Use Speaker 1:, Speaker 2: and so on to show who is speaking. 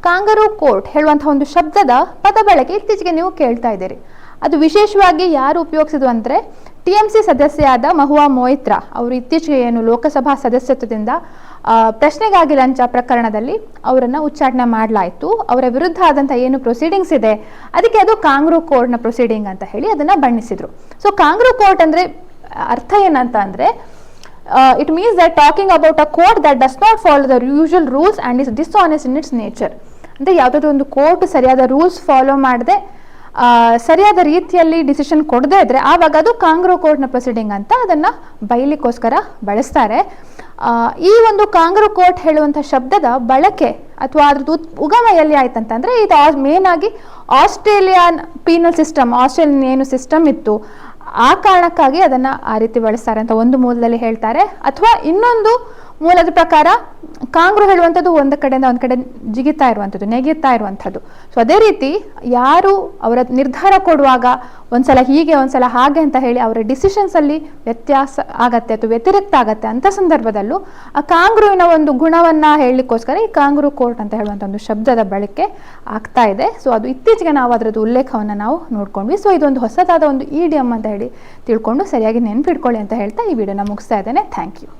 Speaker 1: Kangaroo court ಹೇಳುವಂತಹ ಒಂದು ಶಬ್ದದ ಪದ ಬಳಕೆ ಇತ್ತೀಚೆಗೆ ನೀವು ಕೇಳ್ತಾ ಇದ್ದೀರಿ. ಅದು ವಿಶೇಷವಾಗಿ ಯಾರು ಉಪಯೋಗಿಸಿದ್ರು ಅಂದರೆ TMC ಸದಸ್ಯರಾದ ಮಹುವಾ ಮೊಯಿತ್ರಾ ಅವರು ಇತ್ತೀಚೆಗೆ ಏನು ಲೋಕಸಭಾ ಸದಸ್ಯತ್ವದಿಂದ ಪ್ರಶ್ನೆಗಾಗಿ ಲಂಚ ಪ್ರಕರಣದಲ್ಲಿ ಅವರನ್ನು ಉಚ್ಚಾಟನೆ ಮಾಡಲಾಯಿತು. ಅವರ ವಿರುದ್ಧ ಆದಂಥ ಏನು ಪ್ರೊಸೀಡಿಂಗ್ಸ್ ಇದೆ ಅದಕ್ಕೆ ಅದು ಕಾಂಗರೂ ಕೋರ್ಟ್ನ ಪ್ರೊಸೀಡಿಂಗ್ ಅಂತ ಹೇಳಿ ಅದನ್ನು ಬಣ್ಣಿಸಿದ್ರು. ಸೊ ಕಾಂಗರೂ ಕೋರ್ಟ್ ಅಂದರೆ ಅರ್ಥ ಏನಂತ ಅಂದರೆ it means that talking about a court that does not follow the usual rules and is dishonest in its nature. ಅಂದರೆ ಯಾವುದಾದ್ರೂ ಒಂದು ಕೋರ್ಟ್ ಸರಿಯಾದ ರೂಲ್ಸ್ ಫಾಲೋ ಮಾಡದೆ ಸರಿಯಾದ ರೀತಿಯಲ್ಲಿ ಡಿಸಿಷನ್ ಕೊಡದೇ ಇದ್ರೆ ಆವಾಗ ಅದು ಕಾಂಗರೂ ಕೋರ್ಟ್ನ ಪ್ರೊಸೀಡಿಂಗ್ ಅಂತ ಅದನ್ನು ಬೈಲಿಕ್ಕೋಸ್ಕರ ಬಳಸ್ತಾರೆ. ಈ ಒಂದು ಕಾಂಗರೂ ಕೋರ್ಟ್ ಹೇಳುವಂಥ ಶಬ್ದದ ಬಳಕೆ ಅಥವಾ ಅದ್ರದ್ದು ಉಗಮ ಎಲ್ಲಿ ಆಯ್ತಂತಂದರೆ ಇದು ಮೇನ್ ಆಗಿ ಆಸ್ಟ್ರೇಲಿಯನ್ ಪೀನಲ್ ಸಿಸ್ಟಮ್, ಆಸ್ಟ್ರೇಲಿಯನ್ ಏನು ಸಿಸ್ಟಮ್ ಇತ್ತು ಆ ಕಾರಣಕ್ಕಾಗಿ ಅದನ್ನು ಆ ರೀತಿ ಬಳಸ್ತಾರೆ ಅಂತ ಒಂದು ಮೂಲದಲ್ಲಿ ಹೇಳ್ತಾರೆ. ಅಥವಾ ಇನ್ನೊಂದು ಮೂಲದ ಪ್ರಕಾರ ಕಾಂಗ್ರೂ ಹೇಳುವಂಥದ್ದು ಒಂದು ಕಡೆಯಿಂದ ಒಂದು ಕಡೆ ಜಿಗಿತಾ ಇರುವಂಥದ್ದು, ನೆಗೆಯುತ್ತಾ ಇರುವಂಥದ್ದು. ಸೊ ಅದೇ ರೀತಿ ಯಾರು ಅವರ ನಿರ್ಧಾರ ಕೊಡುವಾಗ ಒಂದ್ಸಲ ಹೀಗೆ ಒಂದ್ಸಲ ಹಾಗೆ ಅಂತ ಹೇಳಿ ಅವರ ಡಿಸಿಷನ್ಸಲ್ಲಿ ವ್ಯತ್ಯಾಸ ಆಗತ್ತೆ ಅಥವಾ ವ್ಯತಿರಿಕ್ತ ಆಗತ್ತೆ ಅಂಥ ಸಂದರ್ಭದಲ್ಲೂ ಆ ಕಾಂಗ್ರೂವಿನ ಒಂದು ಗುಣವನ್ನು ಹೇಳಲಿಕ್ಕೋಸ್ಕರ ಈ ಕಾಂಗರೂ ಕೋರ್ಟ್ ಅಂತ ಹೇಳುವಂಥ ಒಂದು ಶಬ್ದದ ಬಳಕೆ ಆಗ್ತಾ ಇದೆ. ಸೊ ಅದು ಇತ್ತೀಚೆಗೆ ನಾವು ಅದರದ್ದು ಉಲ್ಲೇಖವನ್ನು ನಾವು ನೋಡ್ಕೊಂಡ್ವಿ. ಸೊ ಇದೊಂದು ಹೊಸದಾದ ಒಂದು ಇಡಿಯಮ್ ಅಂತ ಹೇಳಿ ತಿಳ್ಕೊಂಡು ಸರಿಯಾಗಿ ನೆನಪಿಟ್ಕೊಳ್ಳಿ ಅಂತ ಹೇಳ್ತಾ ಈ ವಿಡಿಯೋನ ಮುಗಿಸ್ತಾ ಇದ್ದೇನೆ. Thank you.